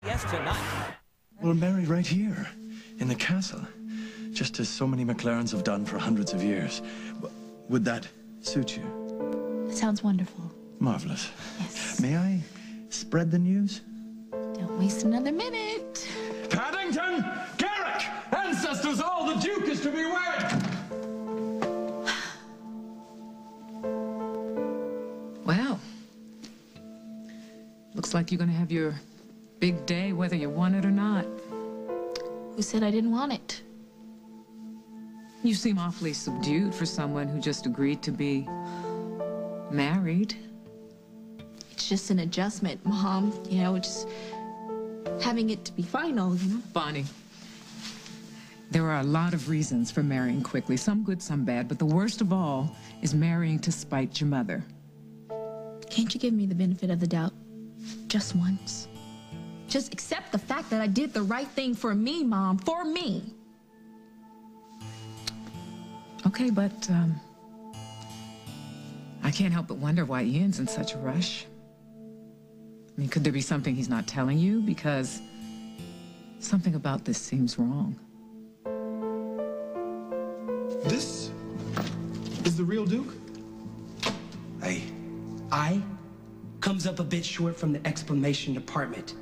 Yes, tonight. We're married right here, in the castle, just as so many McLarens have done for hundreds of years. Would that suit you? Sounds wonderful. Marvelous. Yes. May I spread the news? Don't waste another minute. Paddington! Garrick! Ancestors all, the Duke is to be wed! Well, looks like you're gonna have your big day whether you want it or not. Who said I didn't want it? You seem awfully subdued for someone who just agreed to be married. It's just an adjustment, Mom. You know, just having it to be final, you know? Bonnie, there are a lot of reasons for marrying quickly, some good, some bad, but the worst of all is marrying to spite your mother. Can't you give me the benefit of the doubt? Just once. Just accept the fact that I did the right thing for me, Mom. For me. Okay, but, I can't help but wonder why Ian's in such a rush. I mean, could there be something he's not telling you? Because something about this seems wrong. This is the real Duke? Hey, I comes up a bit short from the exclamation department.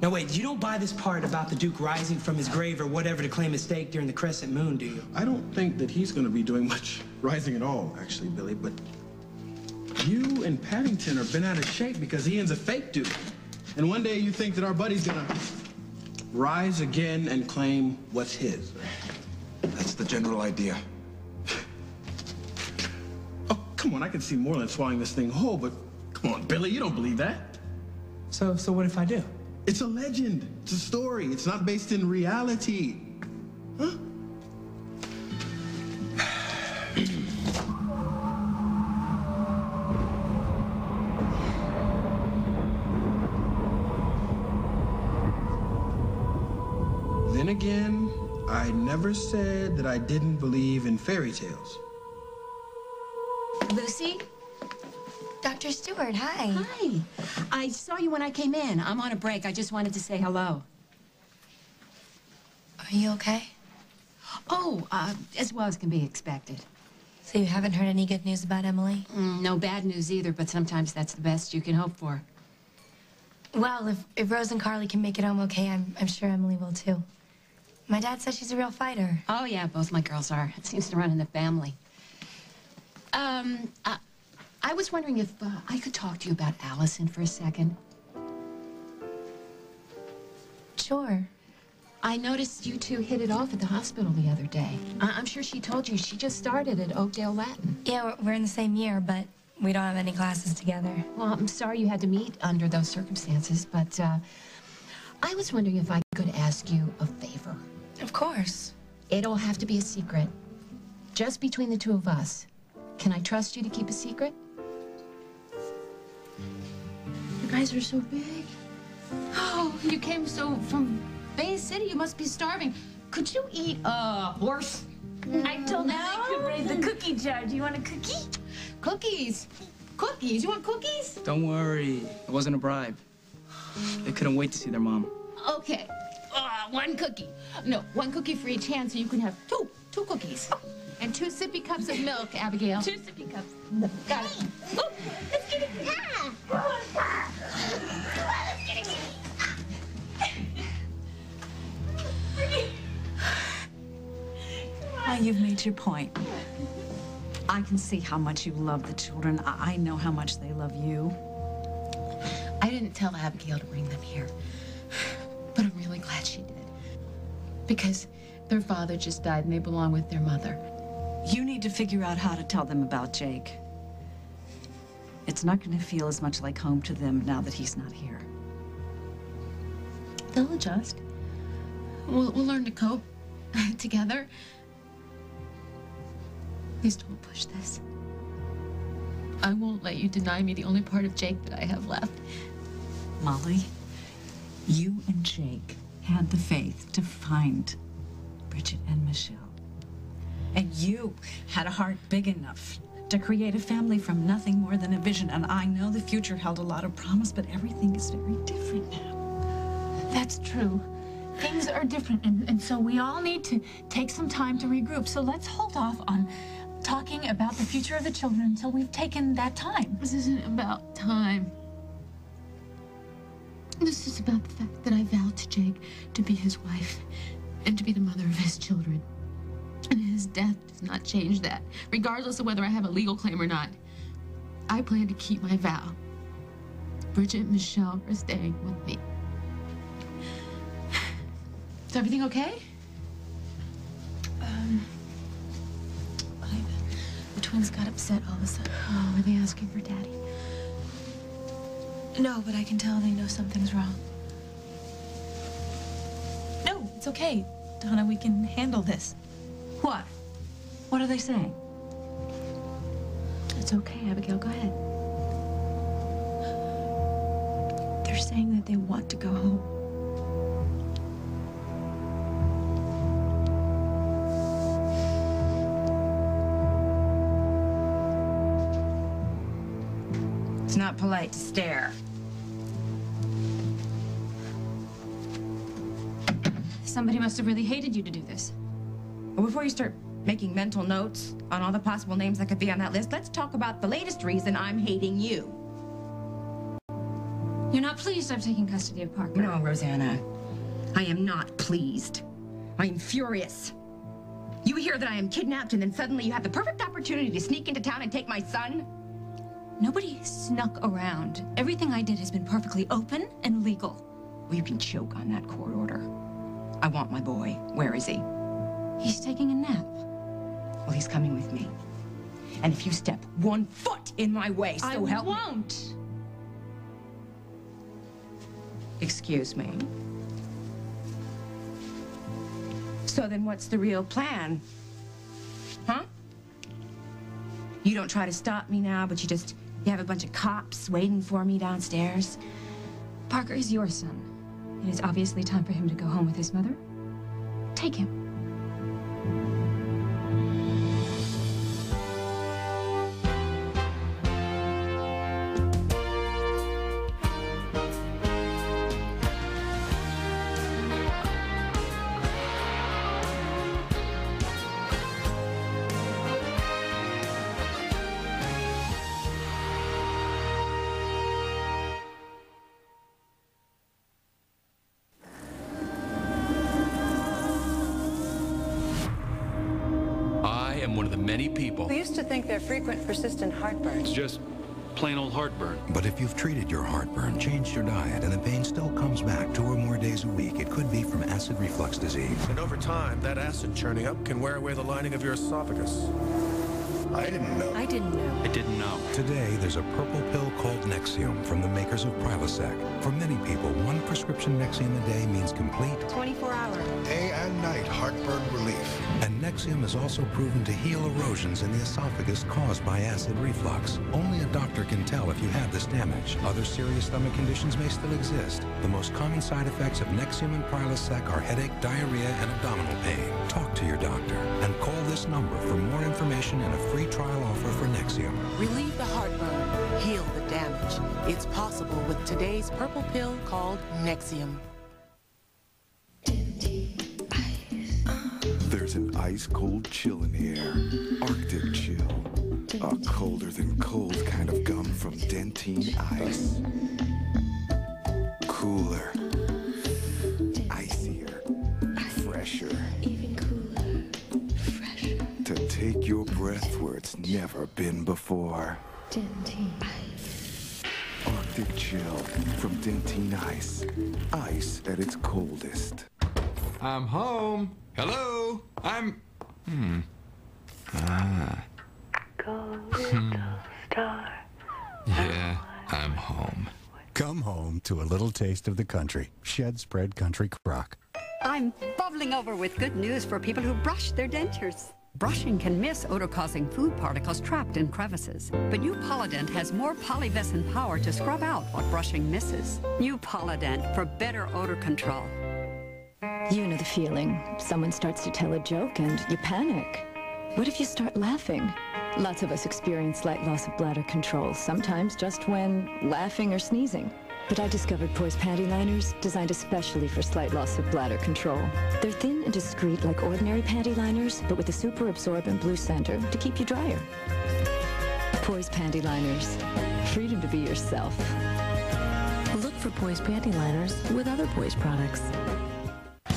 Now wait, you don't buy this part about the Duke rising from his grave or whatever to claim his stake during the crescent moon, do you? I don't think that he's going to be doing much rising at all, actually, Billy, but you and Paddington are bent out of shape because Ian's a fake Duke. And one day you think that our buddy's going to rise again and claim what's his. That's the general idea. Oh, come on, I can see Moreland swallowing this thing whole, but come on, Billy, you don't believe that. So what if I do? It's a legend. It's a story. It's not based in reality. Huh? Then again, I never said that I didn't believe in fairy tales. Lucy? Dr. Stewart, hi. Hi. I saw you when I came in. I'm on a break. I just wanted to say hello. Are you okay? Oh, as well as can be expected. So you haven't heard any good news about Emily? No bad news either, but sometimes that's the best you can hope for. Well, if Rose and Carly can make it home okay, I'm sure Emily will too. My dad says she's a real fighter. Oh, yeah, both my girls are. It seems to run in the family. I was wondering if I could talk to you about Allison for a second. Sure. I noticed you two hit it off at the hospital the other day. I'm sure she told you she just started at Oakdale Latin. Yeah, we're in the same year, but we don't have any classes together. Well, I'm sorry you had to meet under those circumstances, but I was wondering if I could ask you a favor. Of course. It'll have to be a secret. Just between the two of us. Can I trust you to keep a secret? You guys are so big. Oh, you came from Bay City. You must be starving. Could you eat a horse? I told them they could raise the cookie jar. Do you want a cookie? Cookies. Cookies. You want cookies? Don't worry. It wasn't a bribe. They couldn't wait to see their mom. Okay. One cookie. No, one cookie for each hand, so you can have two cookies. And 2 sippy cups of milk, Abigail. 2 sippy cups. Got it. Oh, let's get it. Well, you've made your point. I can see how much you love the children. I know how much they love you. I didn't tell Abigail to bring them here, but I'm really glad she did. Because their father just died and they belong with their mother. You need to figure out how to tell them about Jake. It's not going to feel as much like home to them now that he's not here. They'll adjust. We'll learn to cope together. Please don't push this. I won't let you deny me the only part of Jake that I have left. Molly, you and Jake had the faith to find Bridget and Michelle. And you had a heart big enough to create a family from nothing more than a vision. And I know the future held a lot of promise, but everything is very different now. That's true. Things are different, and so we all need to take some time to regroup. So let's hold off on talking about the future of the children until we've taken that time. This isn't about time. This is about the fact that I vowed to Jake to be his wife and to be the mother of his children. And his death does not change that, regardless of whether I have a legal claim or not. I plan to keep my vow. Bridget and Michelle are staying with me. Is everything okay? The twins got upset all of a sudden. Oh, were they asking for Daddy? No, but I can tell they know something's wrong. No, it's okay. Donna, we can handle this. What? What are they saying? It's okay, Abigail, go ahead. They're saying that they want to go home. It's not polite to stare. Somebody must have really hated you to do this. Well, before you start making mental notes on all the possible names that could be on that list, let's talk about the latest reason I'm hating you. You're not pleased I've taken custody of Parker? No, Rosanna. I am not pleased. I am furious. You hear that I am kidnapped, and then suddenly you have the perfect opportunity to sneak into town and take my son? Nobody snuck around. Everything I did has been perfectly open and legal. Well, you can choke on that court order. I want my boy. Where is he? He's taking a nap. Well, he's coming with me. And if you step 1 foot in my way, so help me. I won't. Excuse me. So then what's the real plan? Huh? You don't try to stop me now, but you have a bunch of cops waiting for me downstairs? Parker is your son. It is obviously time for him to go home with his mother. Take him. One of the many people. We used to think they're frequent, persistent heartburn. It's just plain old heartburn. But if you've treated your heartburn, changed your diet, and the pain still comes back 2 or more days a week, it could be from acid reflux disease. And over time, that acid churning up can wear away the lining of your esophagus. I didn't know. I didn't know. I didn't know. Today, there's a purple pill called Nexium from the makers of Prilosec. For many people, 1 prescription Nexium a day means complete 24-hour. Day and night heartburn relief. And Nexium is also proven to heal erosions in the esophagus caused by acid reflux. Only a doctor can tell if you have this damage. Other serious stomach conditions may still exist. The most common side effects of Nexium and Prilosec are headache, diarrhea, and abdominal pain. Talk to your doctor and call this number for more information and a free trial offer for Nexium. Relieve the heartburn. Heal the damage. It's possible with today's purple pill called Nexium. There's an ice-cold chill in the air. Arctic chill. A colder-than-cold kind of gum from Dentine Ice. Cooler. Icier. Fresher. Even cooler. Fresher. To take your breath where it's never been before. Dentine Ice. Arctic chill from Dentine Ice. Ice at its coldest. I'm home. Hello? I'm... Go, little star. Yeah, I'm home. Come home to a little taste of the country. Shed Spread Country Crock. I'm bubbling over with good news for people who brush their dentures. Brushing can miss odor-causing food particles trapped in crevices. But new Polydent has more polybescent power to scrub out what brushing misses. New Polydent for better odor control. You know the feeling. Someone starts to tell a joke and you panic. What if you start laughing? Lots of us experience slight loss of bladder control, sometimes just when laughing or sneezing. But I discovered Poise panty liners designed especially for slight loss of bladder control. They're thin and discreet like ordinary panty liners, but with a super absorbent blue center to keep you drier. Poise panty liners. Freedom to be yourself. Look for Poise panty liners with other Poise products.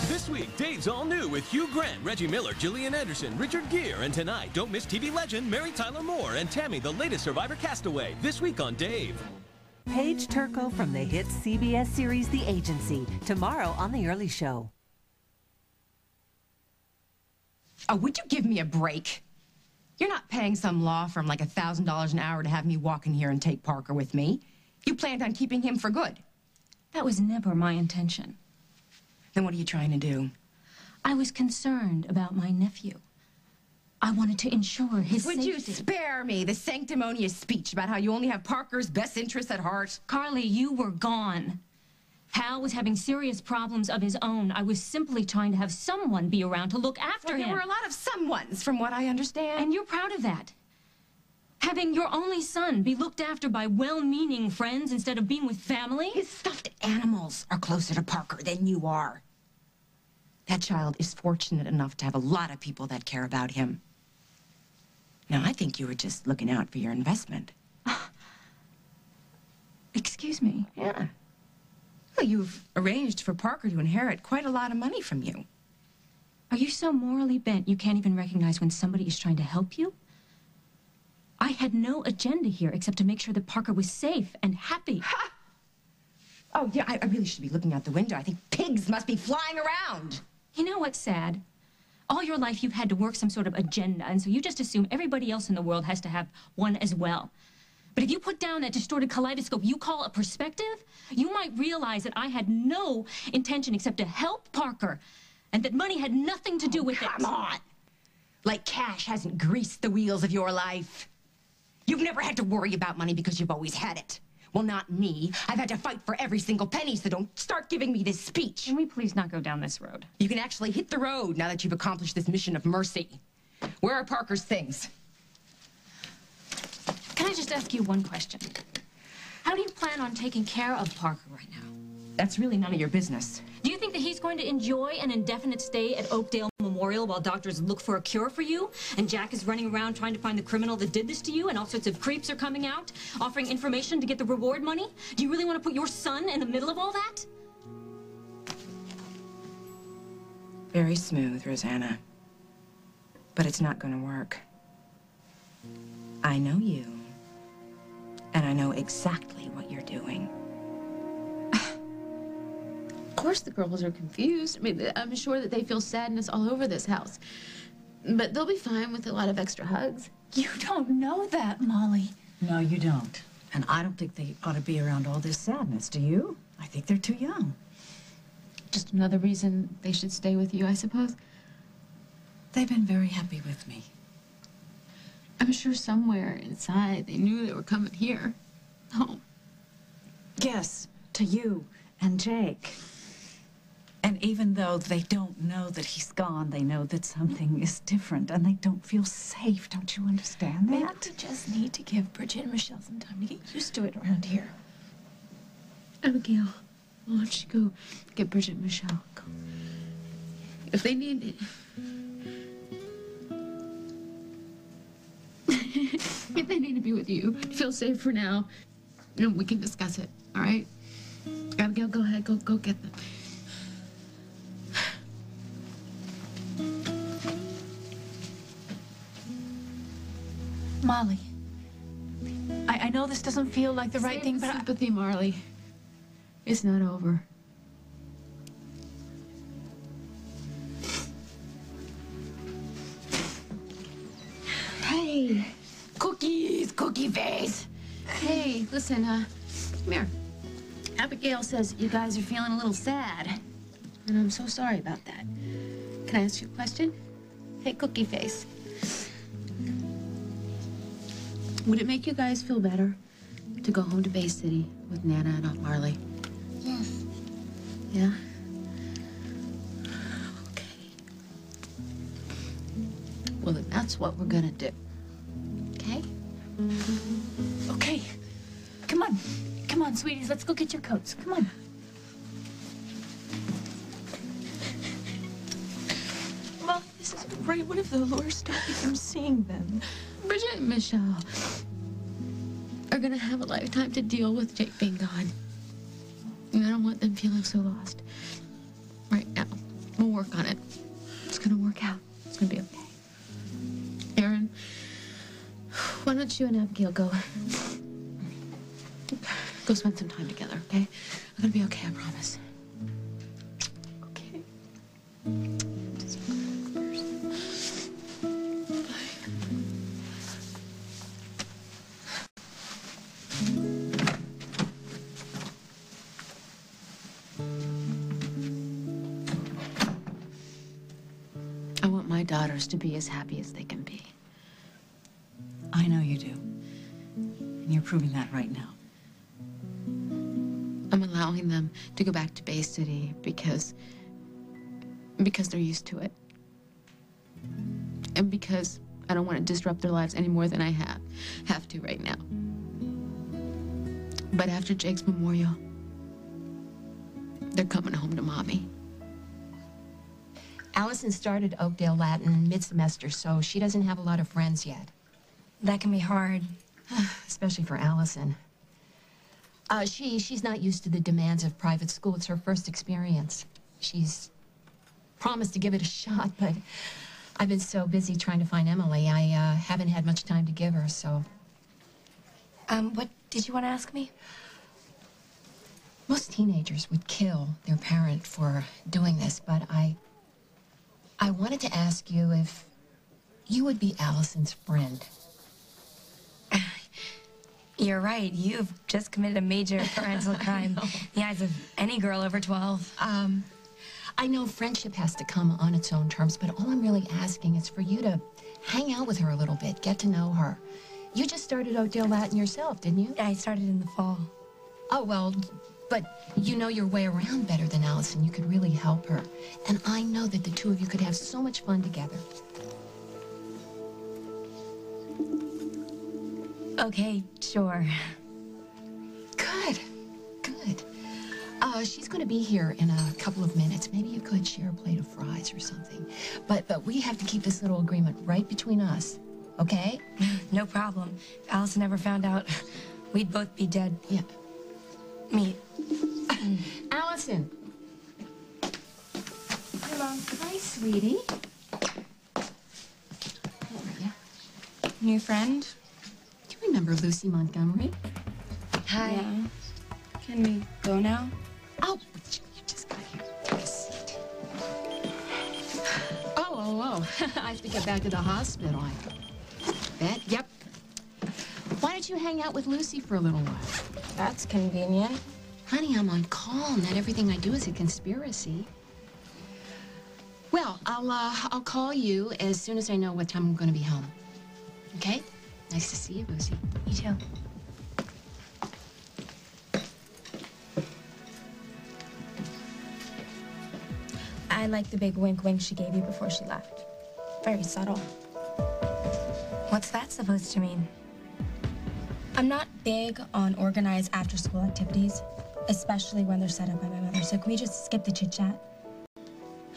This week, Dave's all new with Hugh Grant, Reggie Miller, Gillian Anderson, Richard Gere, and tonight, don't miss TV legend Mary Tyler Moore and Tammy, the latest Survivor castaway, this week on Dave. Paige Turco from the hit CBS series The Agency, tomorrow on The Early Show. Oh, would you give me a break? You're not paying some law firm like $1,000 an hour to have me walk in here and take Parker with me. You planned on keeping him for good. That was never my intention. Then what are you trying to do? I was concerned about my nephew. I wanted to ensure his safety. Would you spare me the sanctimonious speech about how you only have Parker's best interests at heart? Carly, you were gone. Hal was having serious problems of his own. I was simply trying to have someone be around to look after him. There were a lot of someones, from what I understand. And you're proud of that. Having your only son be looked after by well-meaning friends instead of being with family? His stuffed animals are closer to Parker than you are. That child is fortunate enough to have a lot of people that care about him. Now, I think you were just looking out for your investment. Excuse me? Yeah. Well, you've arranged for Parker to inherit quite a lot of money from you. Are you so morally bent you can't even recognize when somebody is trying to help you? I had no agenda here except to make sure that Parker was safe and happy. Ha! Oh, yeah, I really should be looking out the window. I think pigs must be flying around. You know what's sad? All your life you've had to work some sort of agenda, and so you just assume everybody else in the world has to have one as well. But if you put down that distorted kaleidoscope you call a perspective, you might realize that I had no intention except to help Parker, and that money had nothing to do with it. Come on! Like cash hasn't greased the wheels of your life. You've never had to worry about money because you've always had it. Well, not me. I've had to fight for every single penny, so don't start giving me this speech. Can we please not go down this road? You can actually hit the road now that you've accomplished this mission of mercy. Where are Parker's things? Can I just ask you one question? How do you plan on taking care of Parker right now? That's really none of your business. Do you think that he's going to enjoy an indefinite stay at Oakdale Memorial while doctors look for a cure for you? And Jack is running around trying to find the criminal that did this to you, and all sorts of creeps are coming out, offering information to get the reward money? Do you really want to put your son in the middle of all that? Very smooth, Rosanna. But it's not going to work. I know you. And I know exactly what you're doing. Of course the girls are confused. I mean, I'm sure that they feel sadness all over this house. But they'll be fine with a lot of extra hugs. You don't know that, Molly. No, you don't. And I don't think they ought to be around all this sadness, do you? I think they're too young. Just another reason they should stay with you, I suppose. They've been very happy with me. I'm sure somewhere inside they knew they were coming here. Home. Yes, to you and Jake. And even though they don't know that he's gone, they know that something is different, and they don't feel safe. Don't you understand that? Maybe we just need to give Bridget and Michelle some time to get used to it around here. Abigail, why don't you go get Bridget and Michelle? Go. If they need it. If they need to be with you, feel safe for now. You know, we can discuss it, all right? Abigail, go ahead, go get them. Molly, I know this doesn't feel like the right thing, but sympathy, Marley. It's not over. Hey, cookies, cookie face. Hey, listen, come here. Abigail says you guys are feeling a little sad, and I'm so sorry about that. Can I ask you a question? Hey, cookie face. Would it make you guys feel better to go home to Bay City with Nana and Aunt Marley? Yes. Yeah? Okay. Well, then that's what we're gonna do. Okay? okay. Come on, sweeties, let's go get your coats. Come on. Mom, this isn't right. What if the lawyers stop me from seeing them? Bridget and Michelle are gonna have a lifetime to deal with Jake being gone. And I don't want them feeling so lost. Right now. We'll work on it. It's gonna work out. It's gonna be okay. Aaron, why don't you and Abigail go spend some time together, okay? I'm gonna be okay, I promise. Okay. I want my daughters to be as happy as they can be. I know you do. And you're proving that right now. I'm allowing them to go back to Bay City because they're used to it. And because I don't want to disrupt their lives any more than I have to right now. But after Jake's memorial, they're coming home to Mommy. Allison started Oakdale Latin mid-semester, so she doesn't have a lot of friends yet. That can be hard. Especially for Allison. She's not used to the demands of private school. It's her first experience. She's promised to give it a shot, but I've been so busy trying to find Emily, I haven't had much time to give her, so... What did you want to ask me? Most teenagers would kill their parent for doing this, but I wanted to ask you if you would be Allison's friend. You're right. You've just committed a major parental crime in the eyes of any girl over 12. I know friendship has to come on its own terms, but all I'm really asking is for you to hang out with her a little bit, get to know her. You just started Oakdale Latin yourself, didn't you? I started in the fall. Oh, well, but you know your way around better than Allison. You could really help her. And I know that the two of you could have so much fun together. Okay, sure. Good, good. She's going to be here in a couple of minutes. Maybe you could share a plate of fries or something. But we have to keep this little agreement right between us, okay? No problem. If Allison ever found out, we'd both be dead. Yeah. Me. Allison. Hey, Mom. Hi, sweetie. New friend? Do you remember Lucy Montgomery? Hi. Yeah. Can we go now? Oh, you just got here. Take a seat. Oh. I have to get back to the hospital. I bet. Yep. Why don't you hang out with Lucy for a little while? That's convenient. Honey, I'm on call. Not everything I do is a conspiracy. Well, I'll call you as soon as I know what time I'm going to be home. Okay? Nice to see you, Lucy. You too. I like the big wink she gave you before she left. Very subtle. What's that supposed to mean? I'm not big on organized after-school activities, especially when they're set up by my mother. So can we just skip the chit-chat?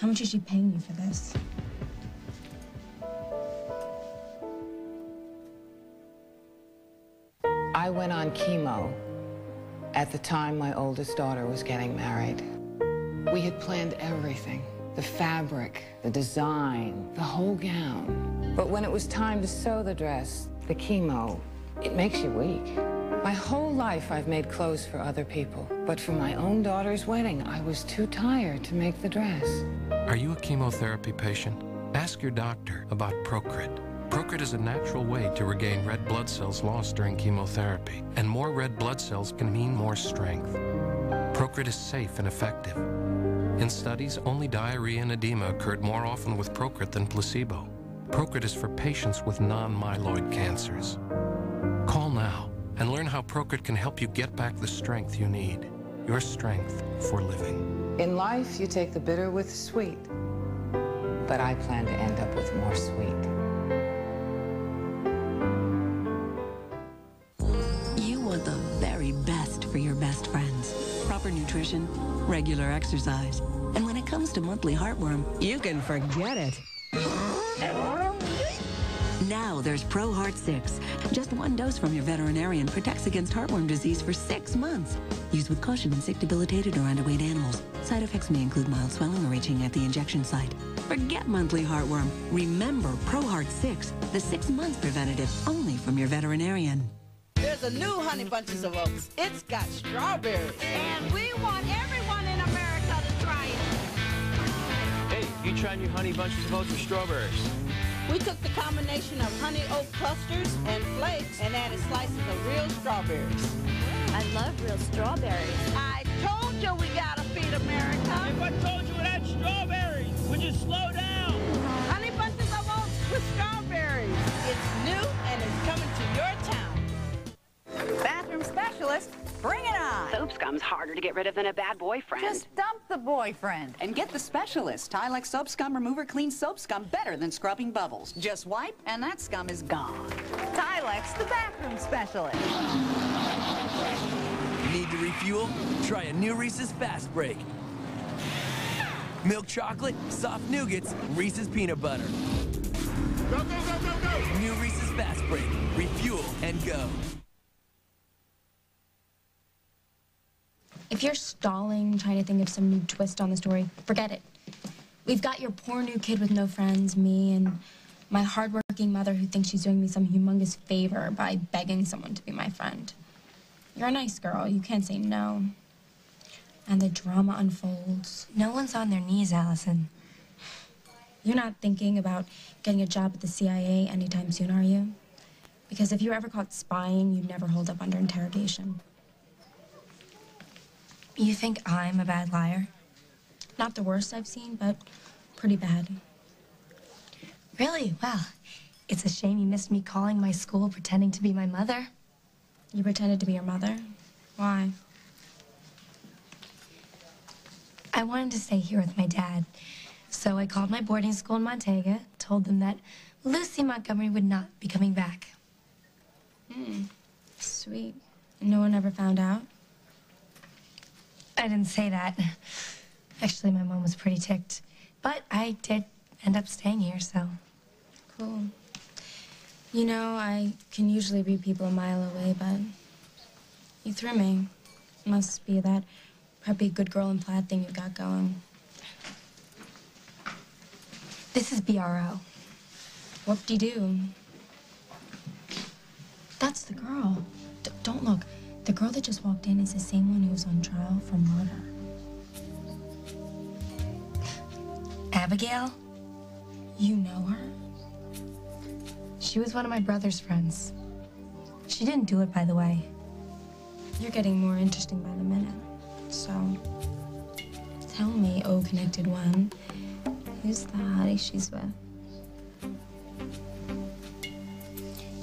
How much is she paying you for this? I went on chemo at the time my oldest daughter was getting married. We had planned everything, the fabric, the design, the whole gown. But when it was time to sew the dress, the chemo, it makes you weak. My whole life I've made clothes for other people, but for my own daughter's wedding, I was too tired to make the dress. Are you a chemotherapy patient? Ask your doctor about Procrit. Procrit is a natural way to regain red blood cells lost during chemotherapy, and more red blood cells can mean more strength. Procrit is safe and effective. In studies, only diarrhea and edema occurred more often with Procrit than placebo. Procrit is for patients with non-myeloid cancers. Call now and learn how Procrit can help you get back the strength you need. Your strength for living. In life, you take the bitter with the sweet, but I plan to end up with more sweet. You want the very best for your best regular exercise. And when it comes to monthly heartworm, you can forget it. Now there's Pro Heart 6. Just one dose from your veterinarian protects against heartworm disease for 6 months. Use with caution in sick, debilitated, or underweight animals. Side effects may include mild swelling or itching at the injection site. Forget monthly heartworm. Remember Pro Heart 6, the 6-month preventative, only from your veterinarian. There's a new Honey Bunches of Oats. It's got strawberries. And we want everyone in America to try it. Hey, you tried new Honey Bunches of Oats with strawberries? We took the combination of honey oat clusters and flakes and added slices of real strawberries. I love real strawberries. I told you we gotta feed America. If I told you it had strawberries, would you slow down? Honey Bunches of Oats with strawberries. It's new and it's coming to your town. Bathroom specialist, bring it on. Soap scum's harder to get rid of than a bad boyfriend. Just dump the boyfriend and get the specialist. Tilex Soap Scum Remover cleans soap scum better than scrubbing bubbles. Just wipe and that scum is gone. Tilex, the bathroom specialist. Need to refuel? Try a new Reese's Fast Break. Milk chocolate, soft nougats, Reese's peanut butter. Go, go, go, go, go! New Reese's Fast Break. Refuel and go. If you're stalling, trying to think of some new twist on the story, forget it. We've got your poor new kid with no friends, me, and my hardworking mother who thinks she's doing me some humongous favor by begging someone to be my friend. You're a nice girl. You can't say no. And the drama unfolds. No one's on their knees, Allison. You're not thinking about getting a job at the CIA anytime soon, are you? Because if you were ever caught spying, you'd never hold up under interrogation. You think I'm a bad liar? Not the worst I've seen, but pretty bad. Really? Well, it's a shame you missed me calling my school pretending to be my mother. You pretended to be your mother? Why? I wanted to stay here with my dad. So I called my boarding school in Montega, told them that Lucy Montgomery would not be coming back. Sweet. And no one ever found out? I didn't say that. Actually, my mom was pretty ticked. But I did end up staying here, so. Cool. You know, I can usually read people a mile away, but you threw me. Must be that preppy good girl in plaid thing you got going. This is BRO. Whoop-de-doo. That's the girl. Don't look. The girl that just walked in is the same one who was on trial for murder. Abigail? You know her? She was one of my brother's friends. She didn't do it, by the way. You're getting more interesting by the minute. So, tell me, oh connected one, who's the hottie she's with?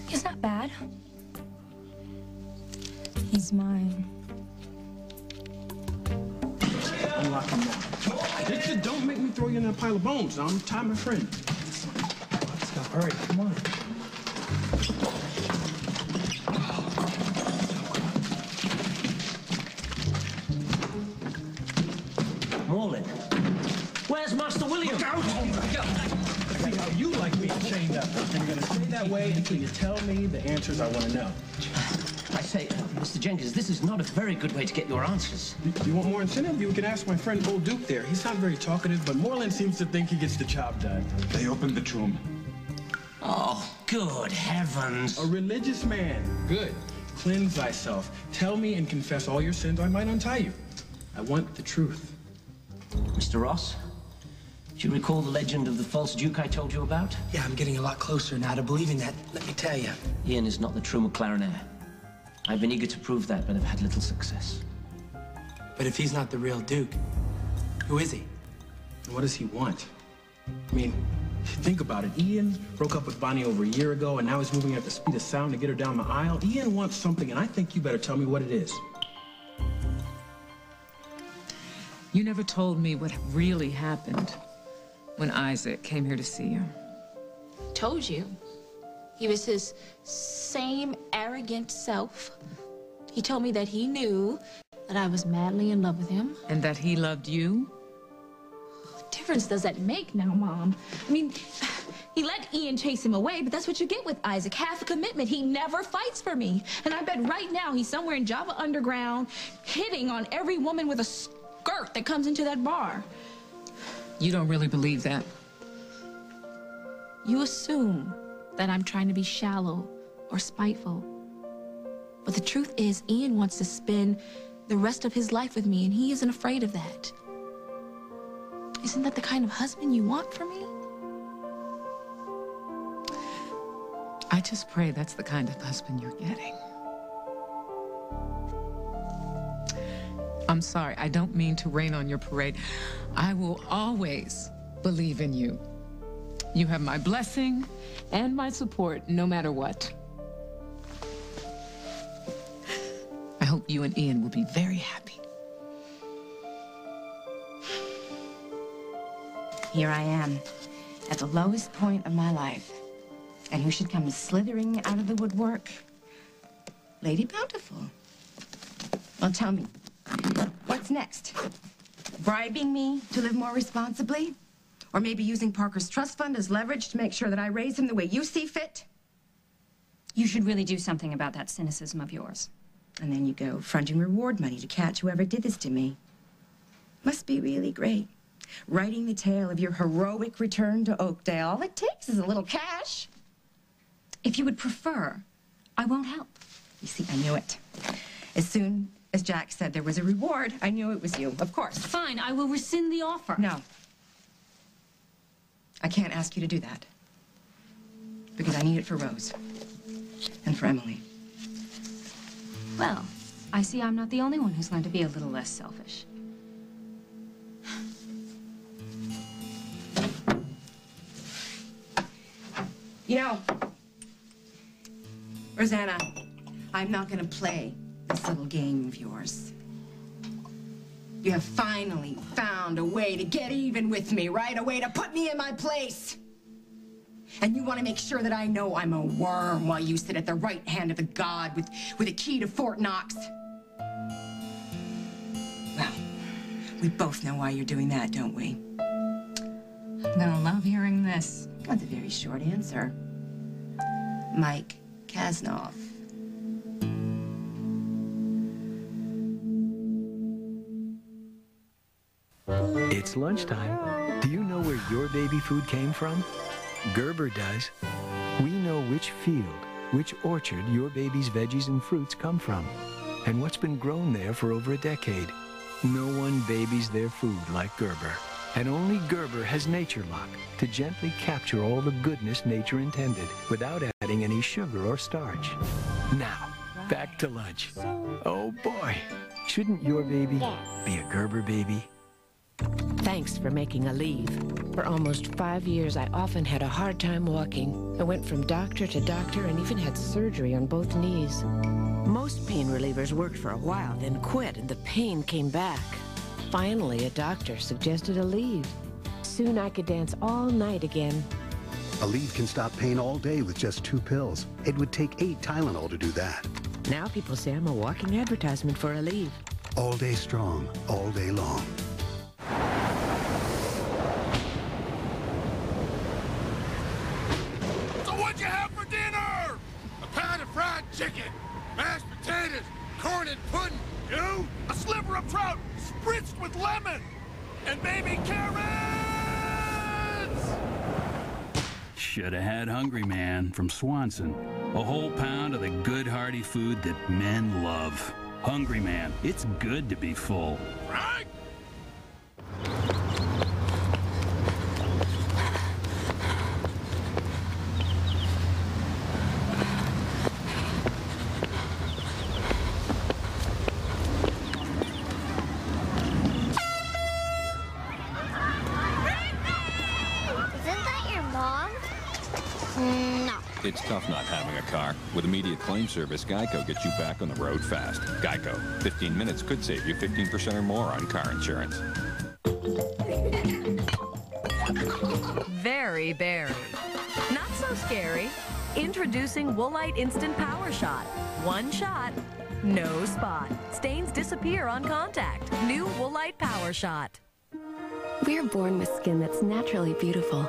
He's not bad. He's mine. Unlock him now. Don't make me throw you in a pile of bones. I'm Ty, my friend. Let's go. All right, come on. Morlin, where's Master William? Look out! I see how you like being chained up. And you're gonna stay that way until you tell me the answers I want to know. I say, Mr. Jenkins, this is not a very good way to get your answers. You want more incentive? You can ask my friend Old Duke there. He's not very talkative, but Moreland seems to think he gets the job done. They opened the tomb. Oh, good heavens. A religious man. Good. Cleanse thyself. Tell me and confess all your sins. I might untie you. I want the truth. Mr. Ross, do you recall the legend of the false duke I told you about? Yeah, I'm getting a lot closer now to believing that. Let me tell you. Ian is not the true McLaren heir. I've been eager to prove that, but I've had little success. But if he's not the real Duke, who is he? And what does he want? I mean, think about it. Ian broke up with Bonnie over a year ago, and now he's moving at the speed of sound to get her down the aisle. Ian wants something, and I think you better tell me what it is. You never told me what really happened when Isaac came here to see you. Told you. He was his same arrogant self. He told me that he knew that I was madly in love with him. And that he loved you? What difference does that make now, Mom? I mean, he let Ian chase him away, but that's what you get with Isaac. Half a commitment. He never fights for me. And I bet right now he's somewhere in Java Underground hitting on every woman with a skirt that comes into that bar. You don't really believe that? You assume that I'm trying to be shallow or spiteful. But the truth is, Ian wants to spend the rest of his life with me, and he isn't afraid of that. Isn't that the kind of husband you want for me? I just pray that's the kind of husband you're getting. I'm sorry, I don't mean to rain on your parade. I will always believe in you. You have my blessing and my support no matter what. I hope you and Ian will be very happy. Here I am, at the lowest point of my life. And who should come slithering out of the woodwork? Lady Bountiful. Well, tell me, what's next? Bribing me to live more responsibly? Or maybe using Parker's trust fund as leverage to make sure that I raise him the way you see fit? You should really do something about that cynicism of yours. And then you go fronting reward money to catch whoever did this to me. Must be really great. Writing the tale of your heroic return to Oakdale. All it takes is a little cash. If you would prefer, I won't help. You see, I knew it. As soon as Jack said there was a reward, I knew it was you, of course. Fine, I will rescind the offer. No. I can't ask you to do that. Because I need it for Rose. And for Emily. Well, I see I'm not the only one who's learned to be a little less selfish. You know, Rosanna, I'm not gonna play this little game of yours. You have finally found a way to get even with me, right? A way to put me in my place. And you want to make sure that I know I'm a worm while you sit at the right hand of a god with a key to Fort Knox. Well, we both know why you're doing that, don't we? I'm gonna love hearing this. That's a very short answer. Mike Kasnoff. It's lunchtime. Do you know where your baby food came from? Gerber does. We know which field, which orchard your baby's veggies and fruits come from, and what's been grown there for over a decade. No one babies their food like Gerber. And only Gerber has Nature Lock to gently capture all the goodness nature intended without adding any sugar or starch. Now, back to lunch. Oh boy, shouldn't your baby be a Gerber baby? Thanks for making a leave. For almost 5 years, I often had a hard time walking. I went from doctor to doctor and even had surgery on both knees. Most pain relievers worked for a while, then quit, and the pain came back. Finally, a doctor suggested a leave. Soon I could dance all night again. Aleve can stop pain all day with just 2 pills. It would take 8 Tylenol to do that. Now people say I'm a walking advertisement for Aleve. All day strong, all day long. So what'd you have for dinner? A pound of fried chicken, mashed potatoes, corn and pudding. You? A sliver of trout spritzed with lemon and baby carrots! Should have had Hungry Man from Swanson. A whole pound of the good hearty food that men love. Hungry Man, it's good to be full. Right? It's tough not having a car. With immediate claim service, Geico gets you back on the road fast. Geico. 15 minutes could save you 15% or more on car insurance. Very berry. Not so scary. Introducing Woolite Instant Power Shot. One shot, no spot. Stains disappear on contact. New Woolite Power Shot. We're born with skin that's naturally beautiful.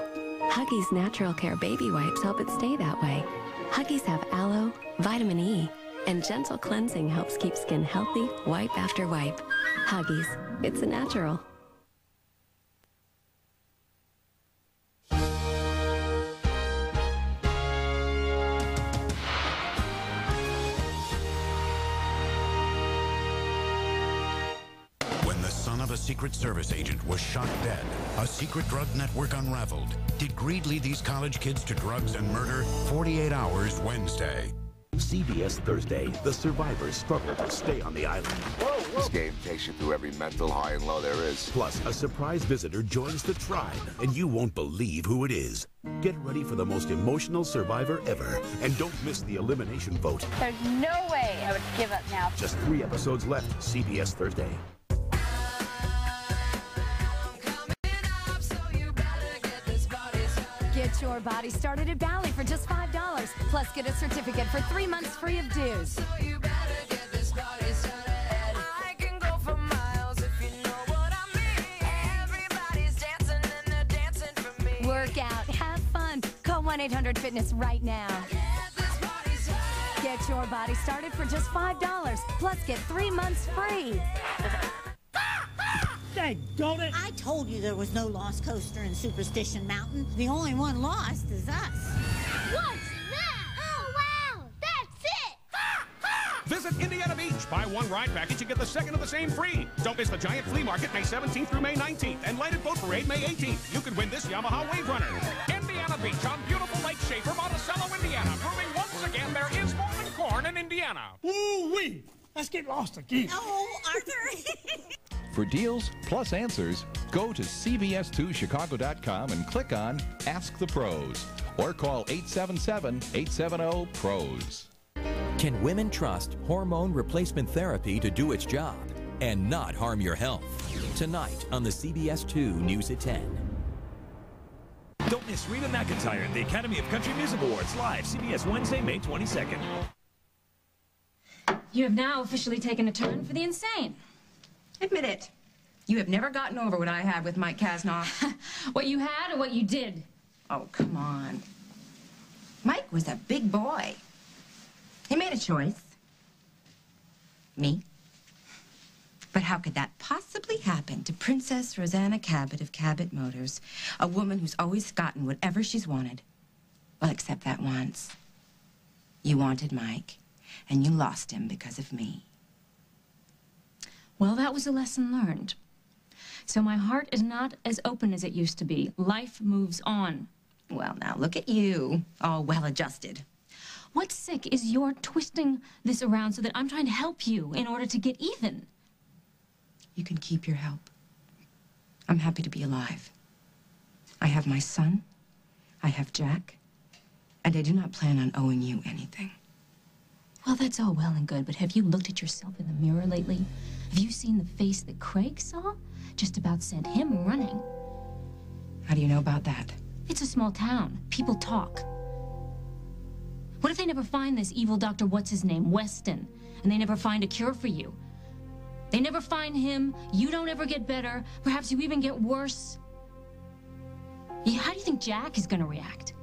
Huggies Natural Care Baby Wipes help it stay that way. Huggies have aloe, vitamin E, and gentle cleansing helps keep skin healthy wipe after wipe. Huggies, it's a natural. When the son of a Secret Service agent was shot dead, a secret drug network unraveled. Did greed lead these college kids to drugs and murder? 48 Hours Wednesday. CBS Thursday, the survivors struggle to stay on the island. This game takes you through every mental high and low there is. Plus, a surprise visitor joins the tribe, and you won't believe who it is. Get ready for the most emotional survivor ever, and don't miss the elimination vote. There's no way I would give up now. Just 3 episodes left, CBS Thursday. Get your body started at Bally for just $5. Plus, get a certificate for 3 months free of dues. I can go for miles if you know what I mean. Everybody's dancing and they're dancing for me. Work out, have fun. Call 1-800-FITNESS right now. Get your body started for just $5. Plus, get 3 months free. Don't it? I told you there was no lost coaster in Superstition Mountain. The only one lost is us. What's that? Oh, wow! That's it! Visit Indiana Beach. Buy one ride package and get the second of the same free. Don't miss the Giant Flea Market May 17th through May 19th and Lighted Boat Parade May 18th. You could win this Yamaha Wave Runner. Indiana Beach on beautiful Lake Schaefer, Monticello, Indiana. Proving once again there is more than corn in Indiana. Ooh-wee! Let's get lost again. Oh, Arthur! For deals plus answers, go to CBS2Chicago.com and click on Ask the Pros or call 877-870-PROS. Can women trust hormone replacement therapy to do its job and not harm your health? Tonight on the CBS 2 News at 10. Don't miss Reba McEntire at the Academy of Country Music Awards live, CBS Wednesday, May 22nd. You have now officially taken a turn for the insane. Admit it. You have never gotten over what I had with Mike Kasnoff. What you had or what you did? Oh, come on. Mike was a big boy. He made a choice. Me. But how could that possibly happen to Princess Rosanna Cabot of Cabot Motors, a woman who's always gotten whatever she's wanted? Well, except that once. You wanted Mike, and you lost him because of me. Well, that was a lesson learned. So my heart is not as open as it used to be. Life moves on. Well, now look at you, all well-adjusted. What's sick is you're twisting this around so that I'm trying to help you in order to get even. You can keep your help. I'm happy to be alive. I have my son, I have Jack, and I do not plan on owing you anything. Well, that's all well and good, but have you looked at yourself in the mirror lately? Have you seen the face that Craig saw? Just about sent him running. How do you know about that? It's a small town. People talk. What if they never find this evil Dr. What's-his-name, Weston, and they never find a cure for you? They never find him, you don't ever get better, perhaps you even get worse. Yeah, how do you think Jack is gonna react?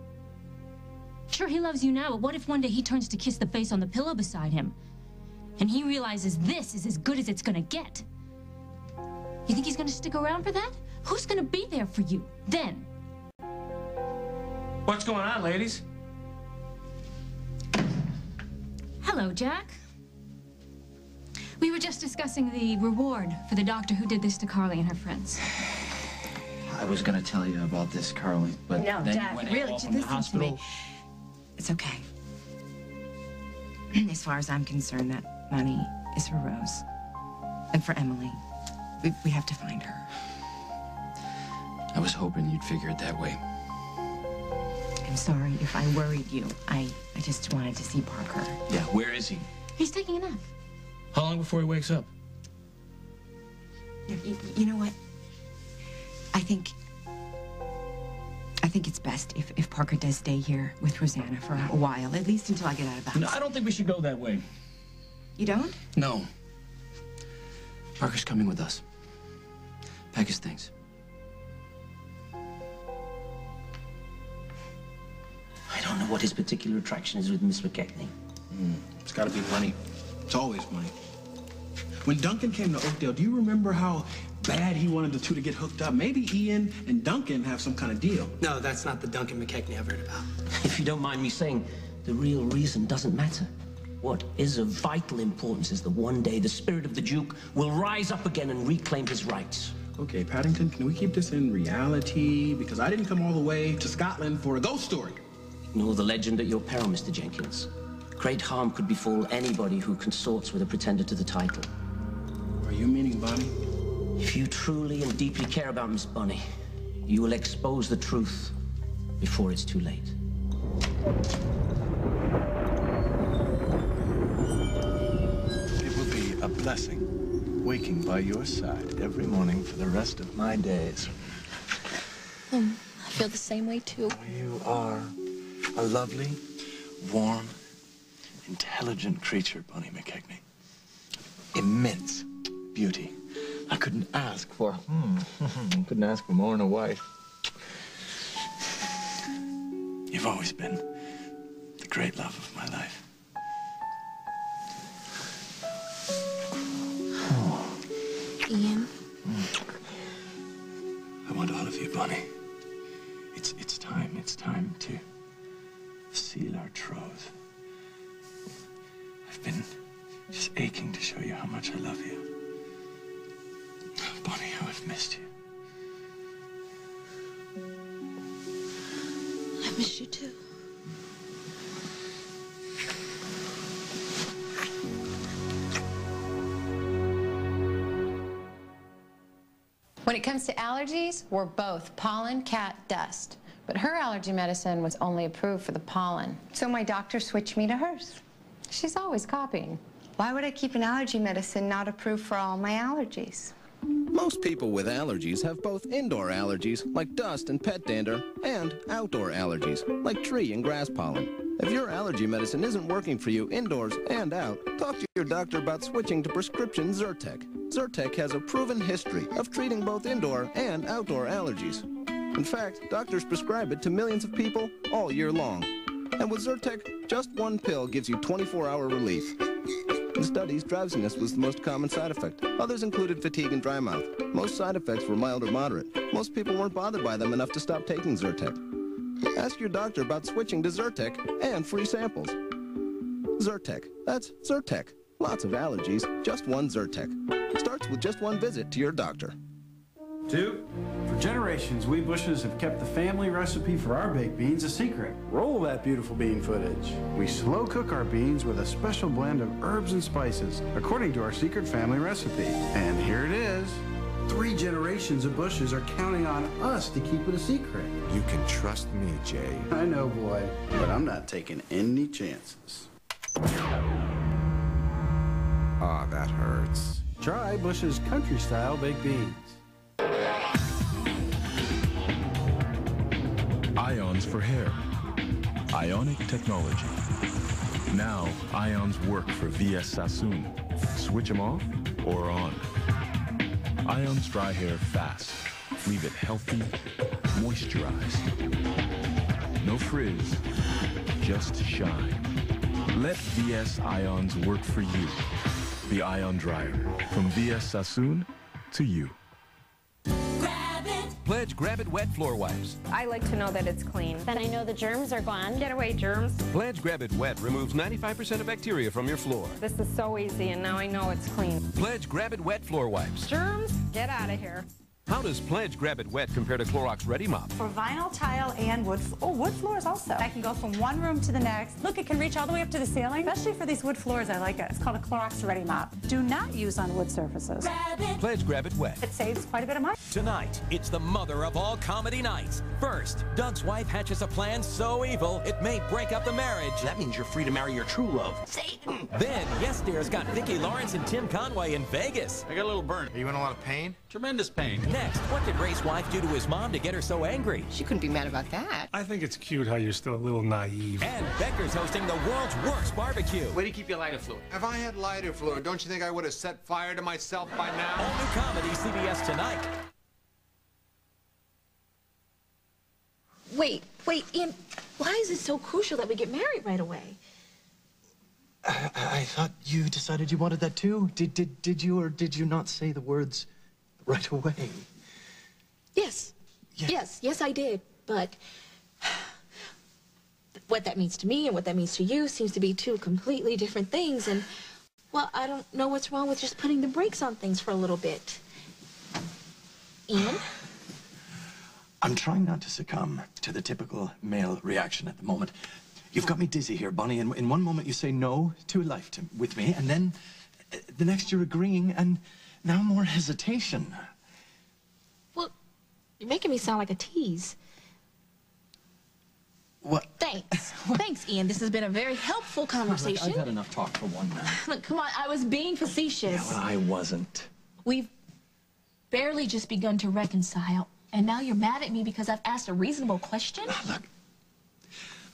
Sure, he loves you now, but what if one day he turns to kiss the face on the pillow beside him, and he realizes this is as good as it's gonna get? You think he's gonna stick around for that? Who's gonna be there for you then? What's going on, ladies? Hello, Jack. We were just discussing the reward for the doctor who did this to Carly and her friends. I was gonna tell you about this, Carly, but No, then Jack, you went really, AWOL from the listen to hospital. me. It's okay. As far as I'm concerned, that money is for Rose. And for Emily. We have to find her. I was hoping you'd figure it that way. I'm sorry if I worried you. I just wanted to see Parker. Yeah, where is he? He's taking a nap. How long before he wakes up? You know what? I think it's best if Parker does stay here with Rosanna for a while, at least until I get out of the house. No, I don't think we should go that way. You don't? No. Parker's coming with us. Pack his things. I don't know what his particular attraction is with Miss McKechnie. It's gotta be money. It's always money. When Duncan came to Oakdale, do you remember how bad he wanted the two to get hooked up? Maybe Ian and Duncan have some kind of deal. No, that's not the Duncan McKechnie I've heard about. If you don't mind me saying, the real reason doesn't matter. What is of vital importance is that one day the spirit of the Duke will rise up again and reclaim his rights. Okay, Paddington, can we keep this in reality? Because I didn't come all the way to Scotland for a ghost story. Ignore the legend at your peril, Mr. Jenkins. Great harm could befall anybody who consorts with a pretender to the title. Are you meaning Bonnie? If you truly and deeply care about Miss Bonnie, you will expose the truth before it's too late. It will be a blessing waking by your side every morning for the rest of my days. I feel the same way, too. You are a lovely, warm, intelligent creature, Bonnie McKechnie. Immense beauty. I couldn't ask for more in a wife. You've always been the great love of my life. Ian? I want all of you, Bonnie. It's time to seal our troth. I've been just aching to show you how much I love you. Bonnie, how I've missed you. I miss you, too. When it comes to allergies, we're both pollen, cat, dust. But her allergy medicine was only approved for the pollen. So my doctor switched me to hers. She's always copying. Why would I keep an allergy medicine not approved for all my allergies? Most people with allergies have both indoor allergies, like dust and pet dander, and outdoor allergies, like tree and grass pollen. If your allergy medicine isn't working for you indoors and out, talk to your doctor about switching to prescription Zyrtec. Zyrtec has a proven history of treating both indoor and outdoor allergies. In fact, doctors prescribe it to millions of people all year long. And with Zyrtec, just one pill gives you 24-hour relief. In studies, drowsiness was the most common side effect. Others included fatigue and dry mouth. Most side effects were mild or moderate. Most people weren't bothered by them enough to stop taking Zyrtec. Ask your doctor about switching to Zyrtec and free samples. Zyrtec. That's Zyrtec. Lots of allergies, just one Zyrtec. Starts with just one visit to your doctor. Duke, for generations, we Bushes have kept the family recipe for our baked beans a secret. Roll that beautiful bean footage. We slow cook our beans with a special blend of herbs and spices, according to our secret family recipe. And here it is. 3 generations of Bushes are counting on us to keep it a secret. You can trust me, Jay. I know, boy, but I'm not taking any chances. Ah, that hurts. Try Bush's country-style baked beans. Ions for hair. Ionic technology. Now, ions work for VS Sassoon. Switch them off or on. Ions dry hair fast. Leave it healthy, moisturized. No frizz, just shine. Let VS Ions work for you. The Ion Dryer. From VS Sassoon to you. Pledge Grab It Wet floor wipes. I like to know that it's clean. Then I know the germs are gone. Get away, germs. Pledge Grab It Wet removes 95% of bacteria from your floor. This is so easy, and now I know it's clean. Pledge Grab It Wet floor wipes. Germs, get out of here. How does Pledge Grab It Wet compare to Clorox Ready Mop? For vinyl, tile, and wood floors also. I can go from one room to the next. Look, it can reach all the way up to the ceiling. Especially for these wood floors, I like it. It's called a Clorox Ready Mop. Do not use on wood surfaces. Pledge Grab It Wet. It saves quite a bit of money. Tonight, it's the mother of all comedy nights. First, Doug's wife hatches a plan so evil, it may break up the marriage. That means you're free to marry your true love. Satan! Then, Yes Dear's got Vicki Lawrence and Tim Conway in Vegas. I got a little burn. Are you in a lot of pain? Tremendous pain. Next, what did Ray's wife do to his mom to get her so angry? She couldn't be mad about that. I think it's cute how you're still a little naive. And Becker's hosting the world's worst barbecue. Where do you keep your lighter fluid? If I had lighter fluid, don't you think I would have set fire to myself by now? All new comedy, CBS Tonight. Wait, Ian, why is it so crucial that we get married right away? I thought you decided you wanted that too. Did you or did you not say the words right away? Yes. Yeah. Yes, I did. But what that means to me and what that means to you seems to be two completely different things. And, well, I don't know what's wrong with just putting the brakes on things for a little bit. Ian? I'm trying not to succumb to the typical male reaction at the moment. You've got me dizzy here, Bonnie. In one moment you say no to a life with me, and then the next you're agreeing, and now more hesitation. Well, you're making me sound like a tease. What? Thanks. Thanks, Ian. This has been a very helpful conversation. Look, I've had enough talk for one night. Look, come on. I was being facetious. Yeah, well, I wasn't. We've barely just begun to reconcile, and now you're mad at me because I've asked a reasonable question? Look,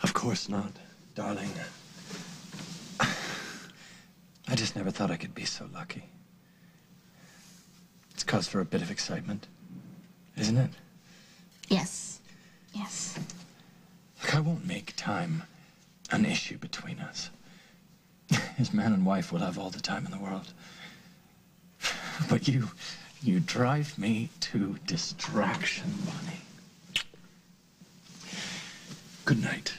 of course not, darling. I just never thought I could be so lucky. It's cause for a bit of excitement, isn't it? Yes. Look, I won't make time an issue between us. As man and wife, we'll have all the time in the world. But you drive me to distraction, Bonnie. Good night.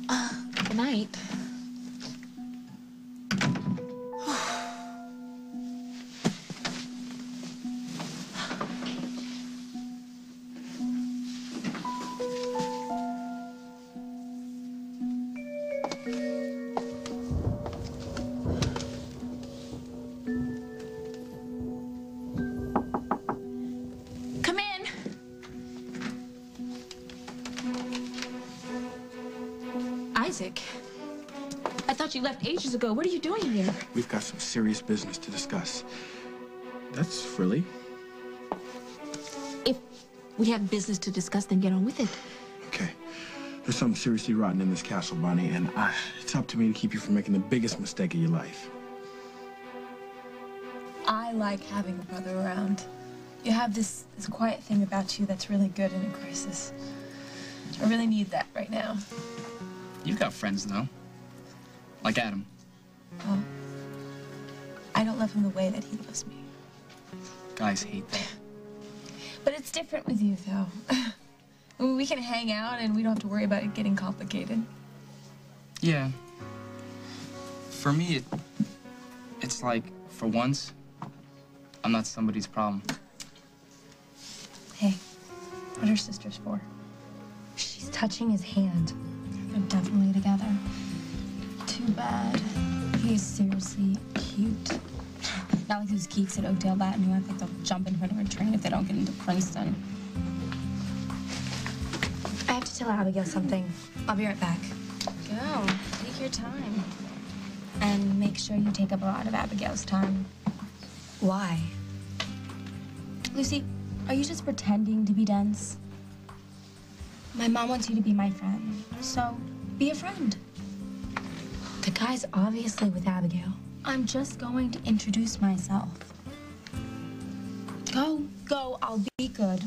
Good night. Come in. Isaac, I thought you left ages ago. What are you doing here? We've got some serious business to discuss. That's frilly. If we have business to discuss, then get on with it. Okay. There's something seriously rotten in this castle, Bonnie, and it's up to me to keep you from making the biggest mistake of your life. I like having a brother around. You have this quiet thing about you that's really good in a crisis. I really need that right now. You've got friends, though. Like Adam. Oh. I don't love him the way that he loves me. Guys hate that. But it's different with you, though. I mean, we can hang out and we don't have to worry about it getting complicated. Yeah. For me, it's like, for once, I'm not somebody's problem. Hey, what are sisters for? She's touching his hand. They're definitely together. Too bad. He's seriously cute. Not like those geeks at Oakdale Latin who think they'll jump in front of a train if they don't get into Princeton. I have to tell Abigail something. I'll be right back. Go. Take your time. And make sure you take up a lot of Abigail's time. Why? Lucy, are you just pretending to be dense? My mom wants you to be my friend, so be a friend. The guy's obviously with Abigail. I'm just going to introduce myself. Go, I'll be good.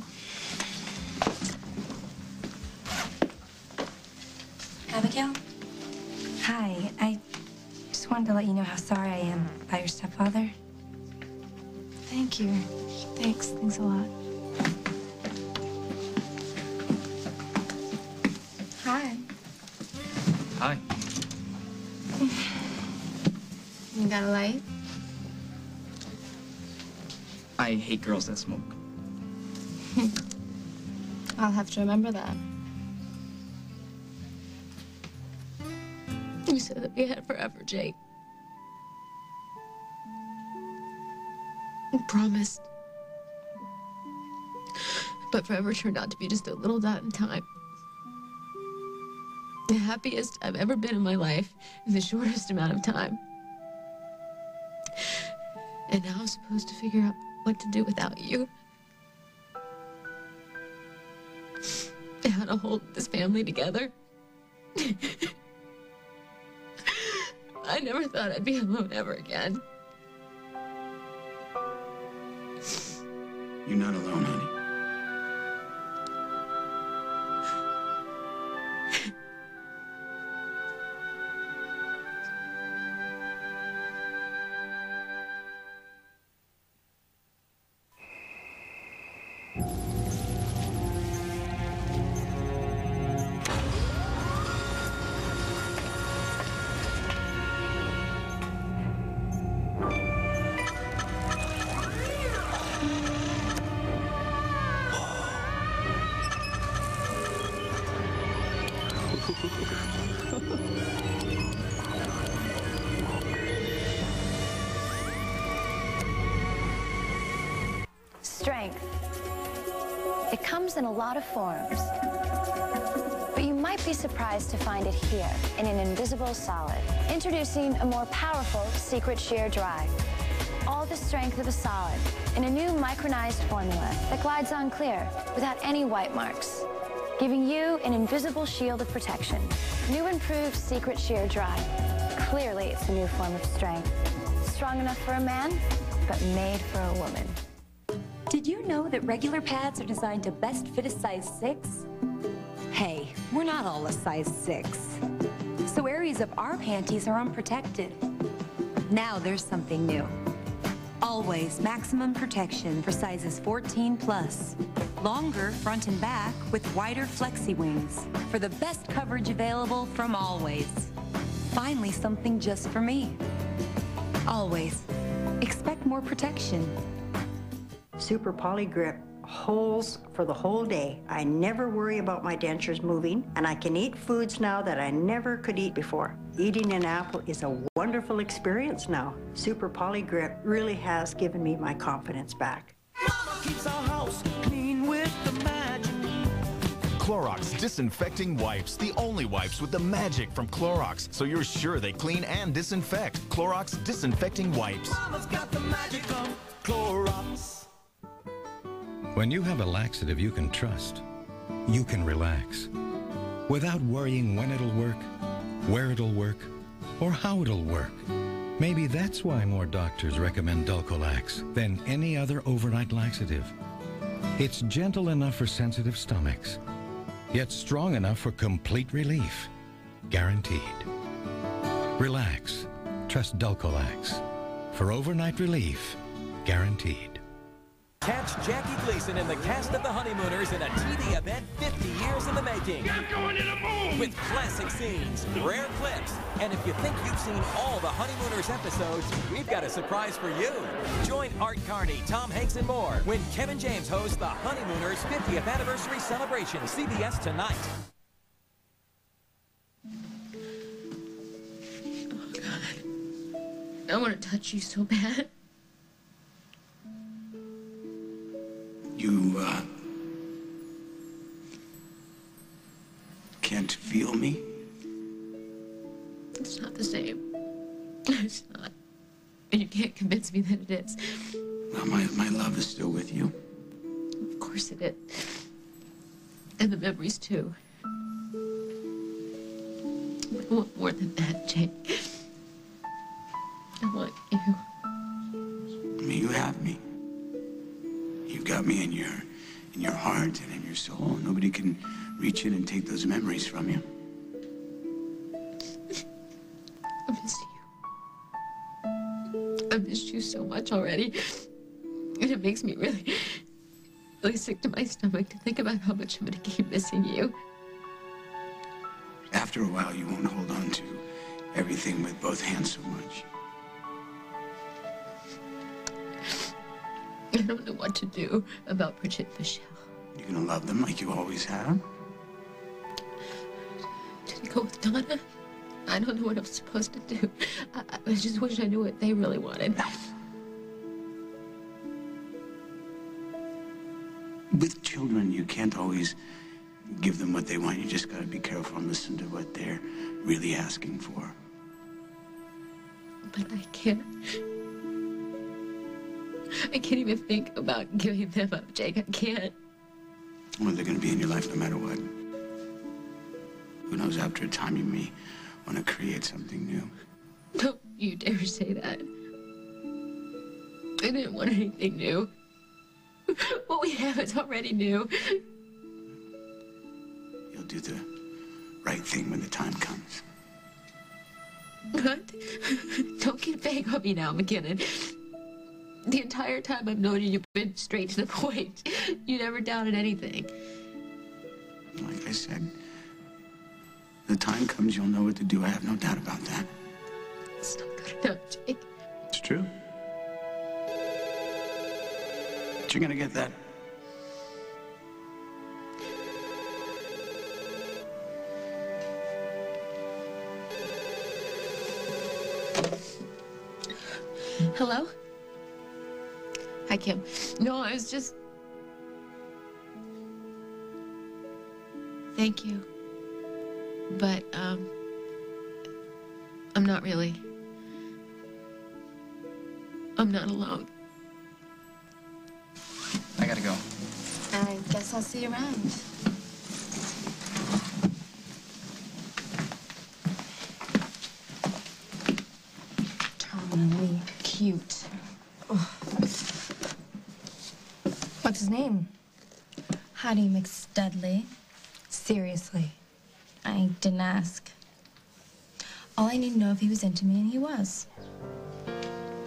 Abigail? Hi, I just wanted to let you know how sorry I am about your stepfather. Thank you. Thanks a lot. Hi. Hi. You got a light? I hate girls that smoke. I'll have to remember that. You said that we had forever, Jake. You promised. But forever turned out to be just a little dot in time. The happiest I've ever been in my life in the shortest amount of time. And now I'm supposed to figure out what to do without you. How to hold this family together. I never thought I'd be alone ever again. You're not alone, honey. Strength. It comes in a lot of forms. But you might be surprised to find it here in an invisible solid. Introducing a more powerful secret sheer drive. All the strength of a solid in a new micronized formula that glides on clear without any white marks, giving you an invisible shield of protection. New improved secret sheer drive. Clearly, it's a new form of strength. Strong enough for a man, but made for a woman. Did you know that regular pads are designed to best fit a size 6? Hey, we're not all a size 6. So areas of our panties are unprotected. Now there's something new. Always maximum protection for sizes 14 plus. Longer front and back with wider flexi wings for the best coverage available from Always. Finally, something just for me. Always. Expect more protection. Super Poly Grip holds for the whole day. I never worry about my dentures moving, and I can eat foods now that I never could eat before. Eating an apple is a wonderful experience now. Super Poly Grip really has given me my confidence back. Mama keeps our house clean with the magic. Clorox Disinfecting Wipes, the only wipes with the magic from Clorox, so you're sure they clean and disinfect. Clorox Disinfecting Wipes. Mama's got the magic of Clorox. When you have a laxative you can trust, you can relax without worrying when it'll work, where it'll work, or how it'll work. Maybe that's why more doctors recommend Dulcolax than any other overnight laxative. It's gentle enough for sensitive stomachs, yet strong enough for complete relief. Guaranteed. Relax. Trust Dulcolax. For overnight relief, guaranteed. Catch Jackie Gleason and the cast of The Honeymooners in a TV event 50 years in the making. I'm going to the moon! With classic scenes, rare clips, and if you think you've seen all the Honeymooners episodes, we've got a surprise for you. Join Art Carney, Tom Hanks, and more when Kevin James hosts The Honeymooners 50th Anniversary Celebration, CBS tonight. Oh, God. I want to touch you so bad. You, can't feel me? It's not the same. It's not. And you can't convince me that it is. Well, my love is still with you. Of course it is. And the memories, too. I want more than that, Jake. I want you. I mean, you have me. You've got me in your heart and in your soul. Nobody can reach in and take those memories from you. I miss you. I've missed you so much already. And it makes me really sick to my stomach to think about how much I'm going to keep missing you. After a while, you won't hold on to everything with both hands so much. I don't know what to do about Bridget Michelle. You're gonna love them like you always have. Did you go with Donna? I don't know what I'm supposed to do. I just wish I knew what they really wanted. With children, you can't always give them what they want. You just gotta be careful and listen to what they're really asking for. But I can't. I can't even think about giving them up, Jake. I can't. Well, they're going to be in your life no matter what. Who knows, after a time you may want to create something new. Don't you dare say that. I didn't want anything new. What we have is already new. You'll do the right thing when the time comes. What? Don't get vague on me now, McKinnon. The entire time I've known you, you've been straight to the point. You never doubted anything. Like I said, the time comes, you'll know what to do. I have no doubt about that. It's not good enough, Jake. It's true. But you're gonna get that. Hello? Hi, Kim. No, I was just... Thank you. But, I'm not really. I'm not alone. I gotta go. I guess I'll see you around. Terminally cute. Oh. What's his name? Hattie McStudley. Seriously, I didn't ask. All I need to know if he was into me, and he was.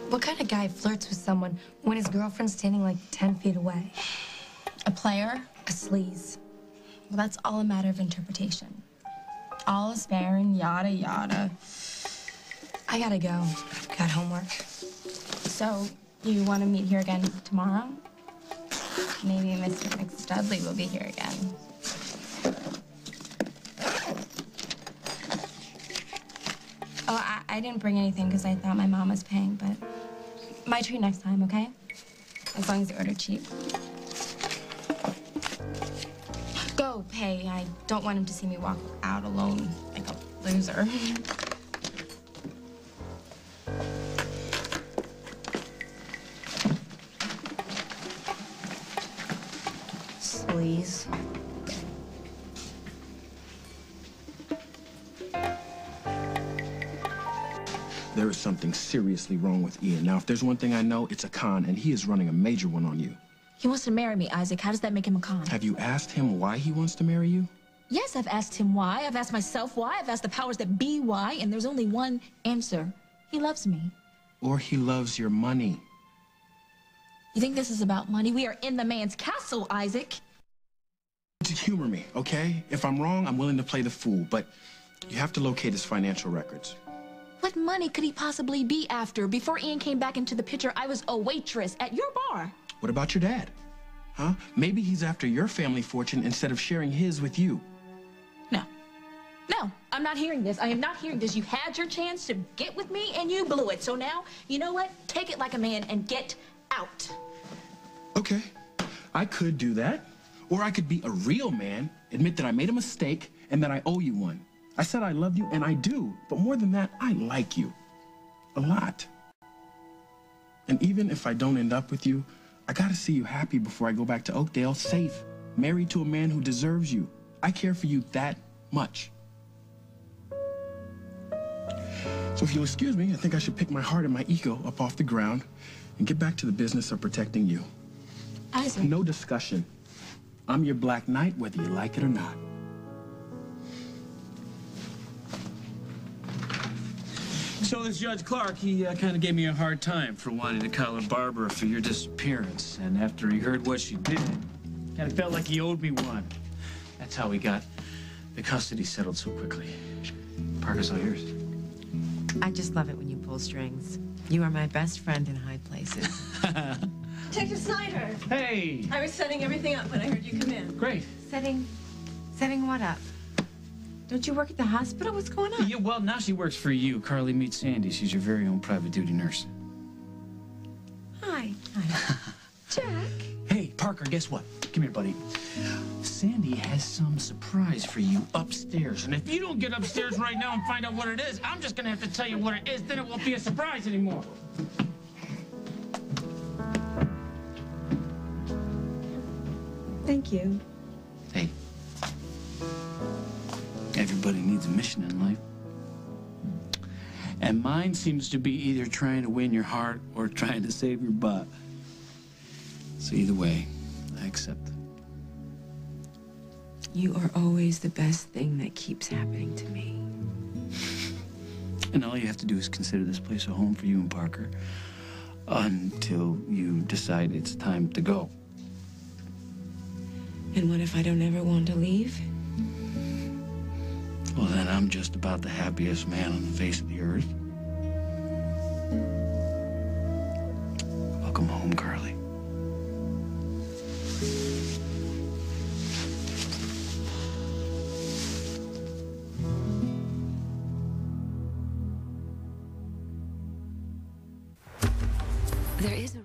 What kind of guy flirts with someone when his girlfriend's standing like 10 feet away? A player? A sleaze. Well, that's all a matter of interpretation. All is fair and yada yada. I gotta go. I've got homework. So, you want to meet here again tomorrow? Maybe Mr. McStudley will be here again. Oh, I didn't bring anything because I thought my mom was paying, but my treat next time, okay? As long as you order cheap. Go, pay. I don't want him to see me walk out alone like a loser. Sleaze. There is something seriously wrong with Ian. Now, if there's one thing I know, it's a con, and he is running a major one on you. He wants to marry me, Isaac. How does that make him a con? Have you asked him why he wants to marry you? Yes, I've asked him why. I've asked myself why. I've asked the powers that be why, and there's only one answer. He loves me. Or he loves your money. You think this is about money? We are in the man's castle, Isaac. Humor me, okay? If I'm wrong, I'm willing to play the fool, but you have to locate his financial records. What money could he possibly be after? Before Ian came back into the picture, I was a waitress at your bar. What about your dad? Huh? Maybe he's after your family fortune instead of sharing his with you. No, I'm not hearing this. I am not hearing this. You had your chance to get with me, and you blew it. So now, you know what? Take it like a man and get out. Okay, I could do that. Or I could be a real man, admit that I made a mistake, and that I owe you one. I said I love you, and I do. But more than that, I like you. A lot. And even if I don't end up with you, I gotta see you happy before I go back to Oakdale, safe, married to a man who deserves you. I care for you that much. So if you'll excuse me, I think I should pick my heart and my ego up off the ground and get back to the business of protecting you. Isaac. No discussion. I'm your Black Knight, whether you like it or not. So this Judge Clark, he kind of gave me a hard time for wanting to collar Barbara for your disappearance. And after he heard what she did, kind of felt like he owed me one. That's how we got the custody settled so quickly. Parker's all yours. I just love it when you pull strings. You are my best friend in high places. Detective Snyder. Hey. I was setting everything up when I heard you come in. Great. Setting what up? Don't you work at the hospital? What's going on? Yeah, well, now she works for you. Carly meets Sandy. She's your very own private duty nurse. Hi. Hi. Jack. Hey, Parker, guess what? Come here, buddy. Sandy has some surprise for you upstairs. And if you don't get upstairs right now and find out what it is, I'm just gonna have to tell you what it is. Then it won't be a surprise anymore. Thank you. Hey, everybody needs a mission in life. And mine seems to be either trying to win your heart or trying to save your butt. So either way, I accept it. You are always the best thing that keeps happening to me. And all you have to do is consider this place a home for you and Parker until you decide it's time to go. And what if I don't ever want to leave? Well, then I'm just about the happiest man on the face of the earth. Welcome home, Carly. There is a